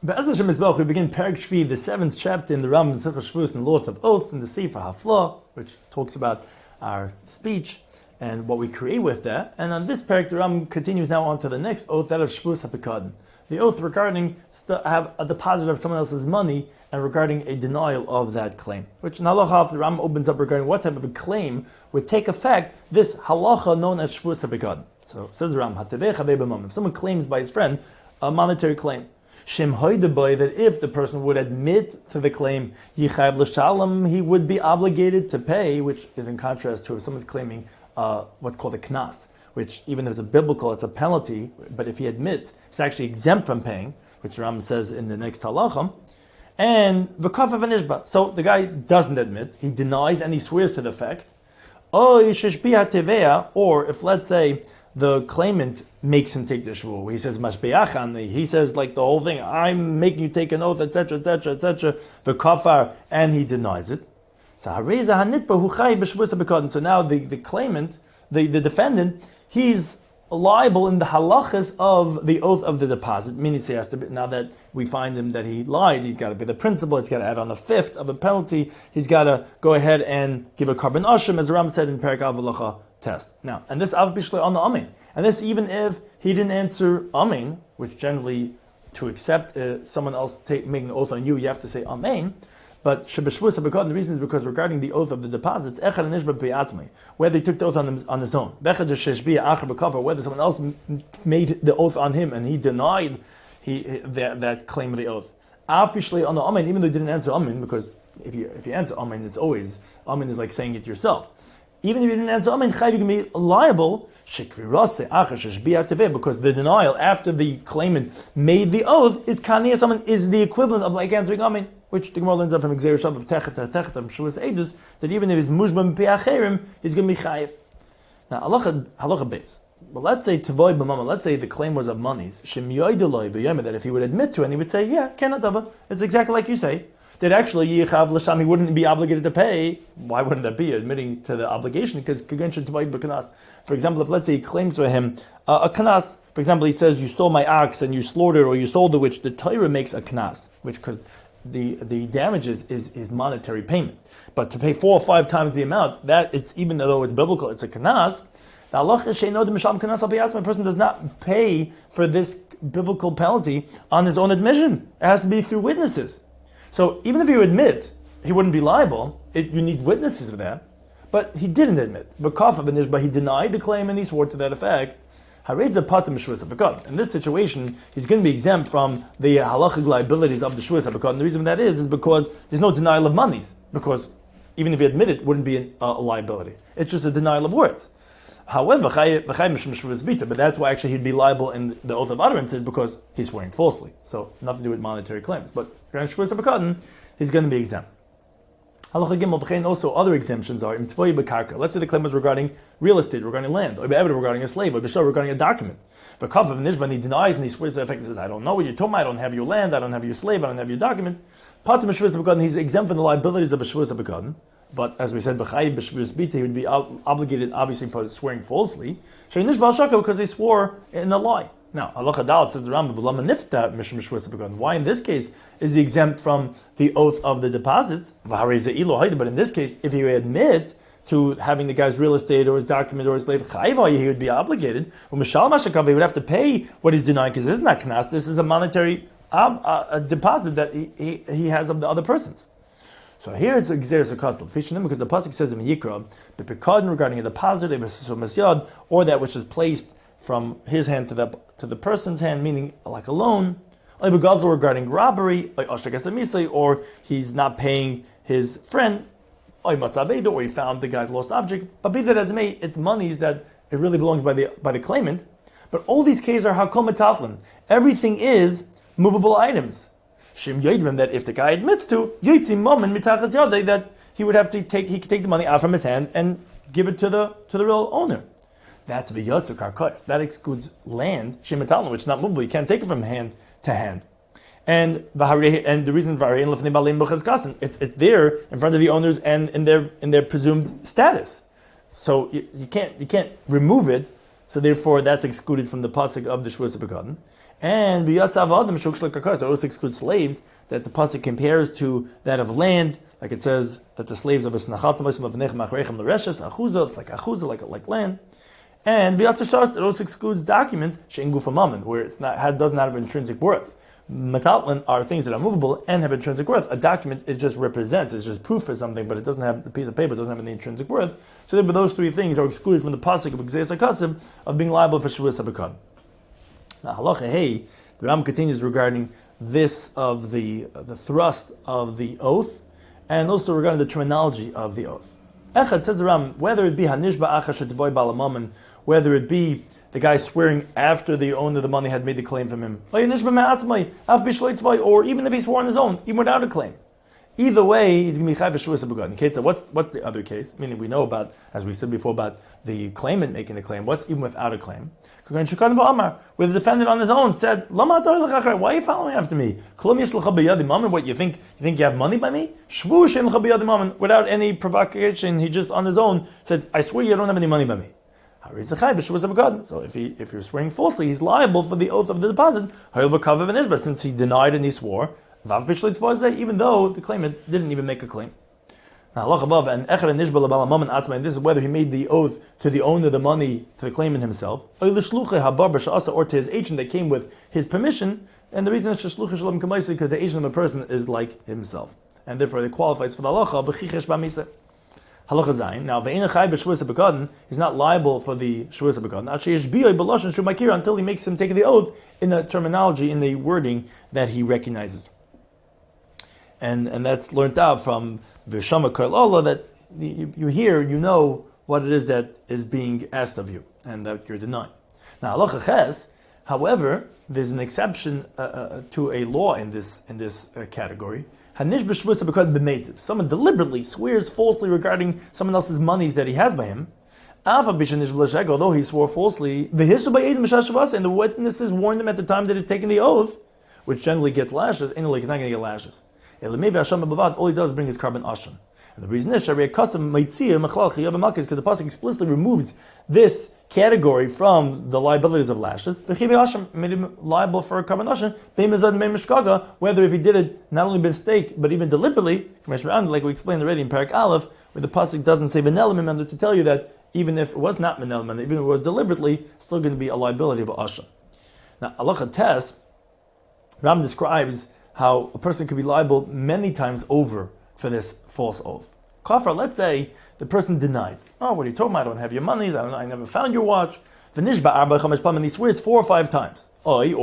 Be'ez Hashem Yisbarach, we begin Perek Shvi, the 7th chapter in the Rambam, Shvuos, and laws of oaths, in the Sefer Haflah, which talks about our speech and what we create with that. And on this Perek, the Rambam continues now on to the next oath, that of Shvuos HaPekadon, the oath regarding have a deposit of someone else's money and regarding a denial of that claim. Which in halacha, the Rambam opens up regarding what type of a claim would take effect, this halacha known as Shvuos HaPekadon. So says the Rambam, if someone claims by his friend a monetary claim, Shem Hoidaboy, that if the person would admit to the claim, Yichayv L'Shalom, he would be obligated to pay, which is in contrast to if someone's claiming what's called a knas, which even if it's a biblical, it's a penalty, but if he admits, he's actually exempt from paying, which Rambam says in the next halacha. And v'kafa v'nishba, so the guy doesn't admit, he denies and he swears to the fact. Or if, let's say, the claimant makes him take the shvuah. He says mashbeachani. He says like the whole thing. I'm making you take an oath, etc., etc., etc. The kafar, and he denies it. So now the claimant, the defendant, he's liable in the halachas of the oath of the deposit. Meaning, he has to be, now that we find him that he lied, he's got to be the principal. He's got to add on a fifth of a penalty. He's got to go ahead and give a carbon ashram, as the Ram said in Perek Avalacha test. Now, and this av bishlei on the amen, and this even if he didn't answer amen, which generally to accept someone else making an oath on you, you have to say amen. But shebeshvus habekad, the reason is because regarding the oath of the deposits, echad nishba be'atzmei, whether he took the oath on his own, whether someone else made the oath on him and he denied that claim of the oath. Av bishlei on the amen, even though he didn't answer amen, because if you answer amen, it's always amen is like saying it yourself. Even if you didn't answer amen, you can be liable because the denial after the claimant made the oath is kaniyas amen, is the equivalent of like answering amen, which the Gemara learns out from Xer Shav of Techet Shvuos Eidus, that even if he's mushbam pe'acherim, he's going to be chayiv. Now halacha beis. But let's say tavoy b'mama. Let's say the claim was of monies. Shem yoideloi b'yom, that if he would admit to it, and he would say, yeah, kenadava. It's exactly like you say. That actually yichav l'sham, he wouldn't be obligated to pay. Why wouldn't that be? Admitting to the obligation, because kagenshon tavoy b'kanas. For example, if let's say he claims to him a kanas. For example, he says you stole my ox and you slaughtered or you sold it, which the Torah makes a kanas, which because the damages is monetary payments. But to pay 4 or 5 times the amount, that is, even though it's biblical, it's a kanas. The Allah is she'no de misham kanas al b'yasma. A person does not pay for this biblical penalty on his own admission. It has to be through witnesses. So even if you admit, he wouldn't be liable. You need witnesses for that. But he didn't admit. But he denied the claim and he swore to that effect. In this situation, he's going to be exempt from the halachic liabilities of the Shvuos HaPekadon. And the reason for that is because there's no denial of monies. Because even if he admitted, it wouldn't be a liability. It's just a denial of words. However, but that's why actually he'd be liable in the oath of utterances because he's swearing falsely. So nothing to do with monetary claims. But Shvuos HaPekadon, he's going to be exempt. Halacha Gimel, also other exemptions are imtvoy b'karka. Let's say the claim was regarding real estate, regarding land, or regarding a slave, or regarding a document. But Kafav Nishban, he denies and he swears to the effect. He says, I don't know what you're talking about, I don't have your land, I don't have your slave, I don't have your document. Part of Shvuos HaPekadon, he's exempt from the liabilities of a Shvuos HaPekadon. But as we said, b'chayiv b'shvuos bita, he would be obligated, obviously, for swearing falsely. Sheinish b'al shaka, because he swore in a lie. Now, halacha dal says the Rambam, b'lama nifta mishum shvuos HaPekadon. Why in this case is he exempt from the oath of the deposits? But in this case, if he would admit to having the guy's real estate or his document or his slave, he would be obligated. He would have to pay what he's denying, because this is not knas, this is a monetary a deposit that he has of the other persons. So here it's a gzeres akastel because the pasuk says in Yikra, the pekadon regarding a deposit, or that which is placed from his hand to the person's hand, meaning like a loan, regarding robbery, or he's not paying his friend, or he found the guy's lost object. But be that as it may, it's monies that it really belongs by the claimant. But all these cases are hakol metaltlin. Everything is movable items. Shim Yodrim, that if the guy admits to Yitzim Momen Mitachas Yodei, that he would have to take the money out from his hand and give it to the real owner. That's the Yotzu Karkos. That excludes land, Shim Metalin, which is not movable. You can't take it from hand to hand. And the reason it's there in front of the owners and in their presumed status. So you can't remove it. So therefore, that's excluded from the pasuk of the Shvuos HaPekadon. And b'yatzav adam shuk shlik so also excludes slaves that the pasuk compares to that of land, like it says that the slaves of Esnachatam of Nech Machrechem L'Reshes Achuza, it's like Achuza, like land. And b'yatzav shas, it also excludes documents she'in gufa mammon, where does not have intrinsic worth. Metaltlin are things that are movable and have intrinsic worth. A document is just represents, it's just proof for something, but it doesn't have a piece of paper, doesn't have any intrinsic worth. So those three things are excluded from the pasuk of Gzeis HaKasim of being liable for Shvuos HaBekad. Now halacha hey, the Rambam continues regarding this of the thrust of the oath, and also regarding the terminology of the oath. Echad says the Rambam, whether it be hanishba acha shetvoy balamaman, whether it be the guy swearing after the owner of the money had made the claim from him, or even if he swore on his own, even without a claim. Either way, he's going to be chayv Shvuos HaBekad. In case of what's the other case? Meaning we know about, as we said before, about the claimant making the claim. What's even without a claim? Where the defendant on his own said, "Why are you following after me? What you think you have money by me? Without any provocation, he just on his own said, I swear you don't have any money by me." So if you're swearing falsely, he's liable for the oath of the deposit. Since he denied and he swore, even though the claimant didn't even make a claim. Now, and this is whether he made the oath to the owner of the money, to the claimant himself, or to his agent that came with his permission. And the reason is because the agent of a person is like himself, and therefore it qualifies for the halacha of v'chichesh b'miseh. Halacha zayin. Now, he's not liable for the Shvuos HaBekad until he makes him take the oath in the terminology, in the wording that he recognizes. And that's learnt out from V'shama Kol Ola, that you hear, you know what it is that is being asked of you, and that you're denying. Now, halacha ches, however, there's an exception to a law in this category. Someone deliberately swears falsely regarding someone else's monies that he has by him, although he swore falsely, and the witnesses warned him at the time that he's taking the oath, which generally gets lashes, he's not going to get lashes. All he does is bring his carbon asham. And the reason is because the pasuk explicitly removes this category from the liabilities of lashes. Made him liable for a carbon asham, whether if he did it not only by mistake but even deliberately, like we explained already in Parak Aleph, where the pasuk doesn't say v'nelam to tell you that even if it was not v'nelam, even if it was deliberately, still going to be a liability of asham. Now, halacha tes, Ram describes how a person could be liable many times over for this false oath. Kafar, let's say the person denied. Oh, what are you talking about? I don't have your monies. I never found your watch. And he swears 4 or 5 times. Or the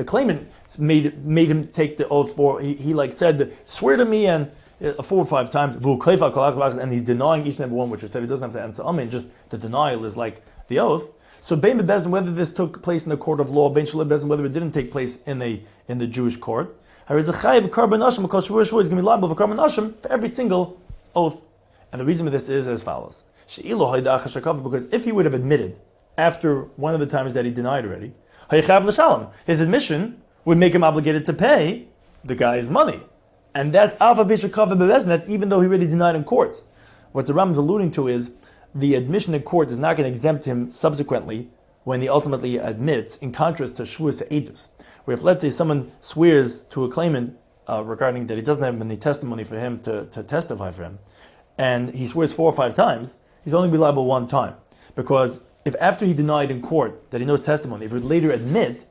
claimant made him take the oath for, he said, swear to me, and 4 or 5 times, and he's denying each and every one, which I said he doesn't have to answer. Just the denial is like the oath. So Bein Bezdin, whether this took place in the court of law, Bein Shalom Bezdin, whether it didn't take place in the Jewish court, he's going to be liable for carbon asham for every single oath. And the reason for this is as follows. Because if he would have admitted after one of the times that he denied already, his admission would make him obligated to pay the guy's money. And that's that's even though he already denied in courts. What the Rambam is alluding to is the admission in court is not going to exempt him subsequently when he ultimately admits, in contrast to Shvuos Eidus, where if, let's say, someone swears to a claimant regarding that he doesn't have any testimony for him to testify for him, and he swears 4 or 5 times, he's only liable 1 time. Because if after he denied in court that he knows testimony, if he would later admit,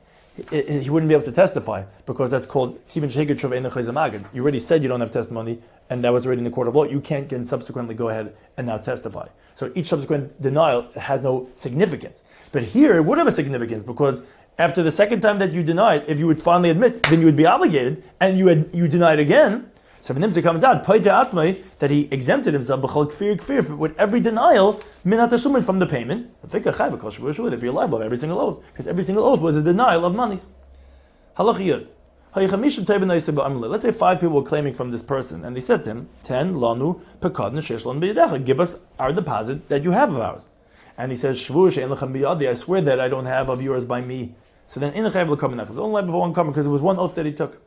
he wouldn't be able to testify, because that's called Kivin Sheked Shov Ein Chayz Magid. You already said you don't have testimony, and that was already in the court of law. You can't subsequently go ahead and now testify. So each subsequent denial has no significance. But here it would have a significance, because after the second time that you denied, if you would finally admit, then you would be obligated, and you denied again. So when it comes out, that he exempted himself with every denial from the payment. If you're liable every single oath, because every single oath was a denial of monies. Let's say 5 people were claiming from this person, and they said to him, 10 lanu pekadn, give us our deposit that you have of ours. And he says, I swear that I don't have of yours by me. So then it's only liable for 1 carbon, because it was 1 oath that he took.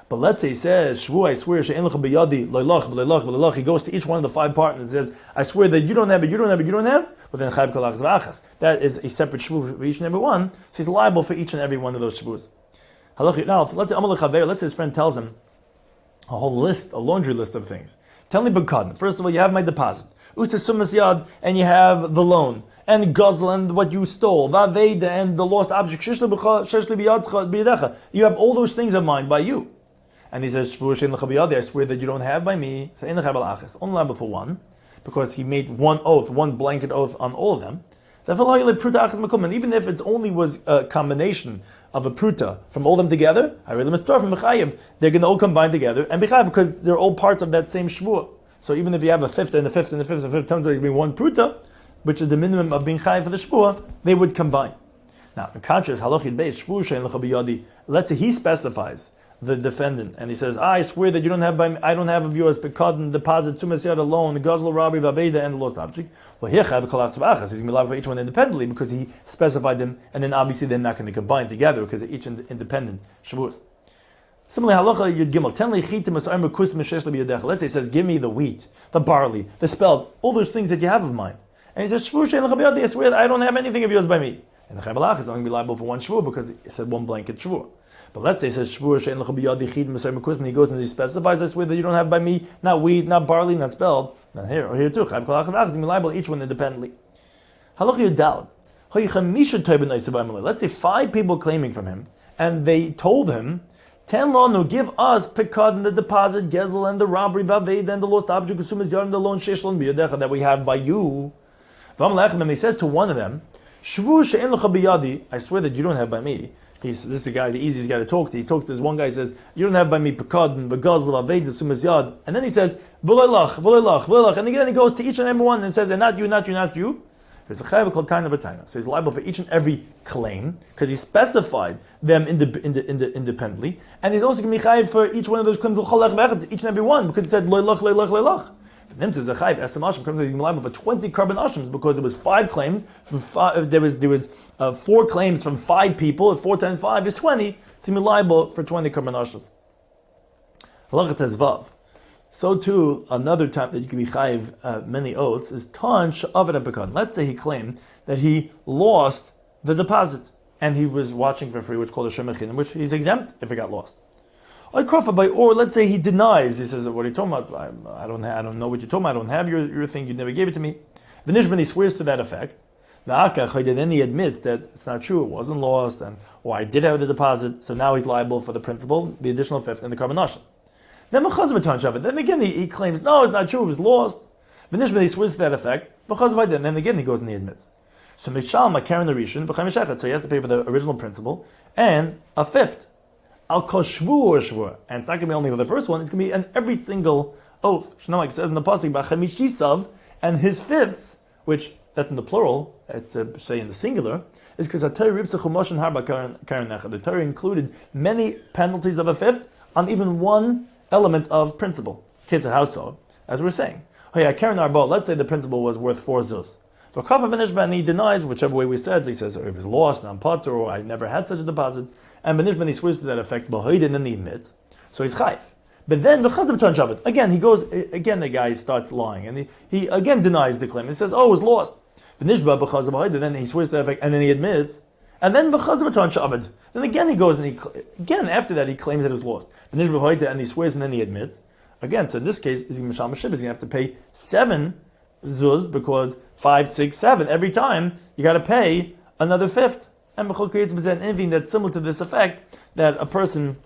But let's say he says, Shvu, I swear, he goes to each one of the 5 partners and says, I swear that you don't have it, you don't have it, you don't have. But then Chayav Kol Achas V'Achas. That is a separate shvu for each and every one, so he's liable for each and every one of those shvus. Now, let's say his friend tells him a whole list, a laundry list of things. Tell me B'Kadn. First of all, you have my deposit. Sumas Yad, and you have the loan. And Guzzle, and what you stole. Vaveda, and the lost object. You have all those things of mine by you. And he says, I swear that you don't have by me. Only liable for one. Because he made one oath, one blanket oath on all of them. And even if it only was a combination of a pruta from all them together, they're going to all combine together and be chayav because they're all parts of that same shvuah. So even if you have a fifth and a fifth and a fifth and a fifth, turns out to be one pruta, which is the minimum of being chayav for the shvuah, they would combine. Now, in contrast, halachid beis shvuah she'en lecha biyadi. Let's say he specifies the defendant, and he says, I swear that you don't have by me, I don't have of yours Pekadin, deposit, Tumas Yad alone, the Gazal, Rabbi, Vaveda, and the lost object. Well, here Chayav Kol Achas V'Achas. He's going to be liable for each one independently because he specified them, and then obviously they're not going to combine together because they're each independent Shavuos. Similarly, halacha Yud Gimel. Let's say it says, give me the wheat, the barley, the spelt, all those things that you have of mine. And he says, Shvuah she'en lecha biyadi, I swear that I don't have anything of yours by me. And the Chayav Kol Achas is only going to be liable for one Shvuah because it said one blanket Shvuah. But let's say it says Shvuah she'en lecha biyadi chid m'sayim kuz, and he goes and he specifies, I swear that you don't have by me not wheat, not barley, not spelled. Now here too, Chayav Kol Achas is liable each one independently. Halacha Yudal. Let's say 5 people claiming from him, and they told him, Ten lanu, give us Pekad, the deposit, Gezel, and the robbery, Vaveda, and the lost object, Sumas Yad, and the loan Sheshlon Biyadecha that we have by you. And he says to one of them, Shvuah she'en lecha biyadi, I swear that you don't have by me. This is the guy, the easiest guy to talk to. He talks to this one guy, he says, you don't have by me Pekadin, Begazel, Aveda, Sumas Yad. And then he says, V'leilach. And again he goes to each and every one and says, and not you, not you, not you. There's a chayav called taina b'taina. So he's liable for each and every claim, because he specified them independently. And he's also going to be chayav for each one of those claims, each and every one, because he said, Leilach. For them, there's a chayav, Esam Ashim, comes he's liable for 20 carbon Ashims, because there was 5 claims, from 5, there was 4 claims from 5 people, 4 times 5 is 20, so he's liable for 20 carbon Ashims. Halakha Tezvav. So too, another time that you can be chayiv many oaths is tan she'avad ha'pekad. Let's say he claimed that he lost the deposit and he was watching for free, which is called a shemechin, in which he's exempt if it got lost. Or let's say he denies. He says, "What are you talking about? I don't know what you're talking about. I don't have your thing. You never gave it to me." V'nishban, he swears to that effect. Then he admits that it's not true. It wasn't lost, or I did have the deposit. So now he's liable for the principal, the additional fifth, and the carbon ashim. Then again he claims, no, it's not true, it was lost. V'nishban, he swears to that effect. Then again he goes and he admits. So Mishal Makaran Rishon, so he has to pay for the original principal and a fifth. Al kol shvuah, and it's not going to be only for the first one, it's going to be on every single oath. Like it says in the pasuk, B'chamishisav, and his fifths, which that's in the plural, it's say in the singular, is because the Torah included many penalties of a fifth on even one element of principle. Case of how so? As we're saying. Let's say the principle was worth 4 zuz. So Kafa V'nishban, he denies whichever way we said. He says, it was lost, and I'm potter, or I never had such a deposit. And V'nishban, he swears to that effect, and then he admits. So he's chayv. But then, again, he goes, again the guy starts lying, and he again denies the claim. He says, it was lost. Then he swears to that effect, and then he admits. And then then again he goes, and again after that he claims that it was lost. And he swears, and then he admits. Again, so in this case, he's going to have to pay 7 zuz, because 5, 6, 7, every time you got to pay another fifth. And anything that's similar to this effect, that a person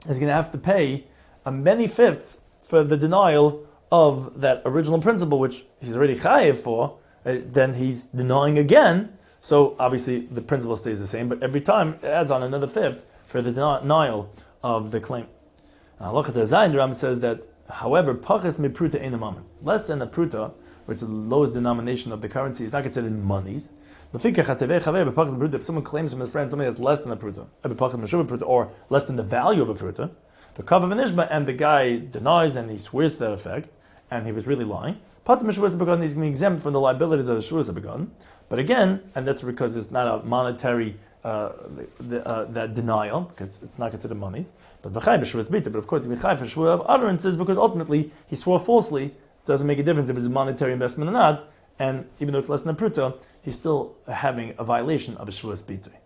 is going to have to pay many fifths for the denial of that original principle, which he's already chayiv for, then he's denying again. So obviously the principle stays the same, but every time it adds on another fifth for the denial of the claim. Halakha Zayin, the Rambam says that, however, pachas me pruta ein amamen, less than a pruta, which is the lowest denomination of the currency, is not considered in monies. If someone claims from his friend something that's less than a pruta, or less than the value of a pruta, the kav v'nishba, and the guy denies and he swears to that effect, and he was really lying, he's going to be exempt from the liabilities of the shvuos begun. But again, and that's because it's not a monetary that denial, because it's not considered monies. But v'chai b'shvuos bita. But of course, v'chai for shvuah of utterances, because ultimately he swore falsely. It doesn't make a difference if it's a monetary investment or not. and even though it's less than a pruta, he's still having a violation of a Shvuos Bitui.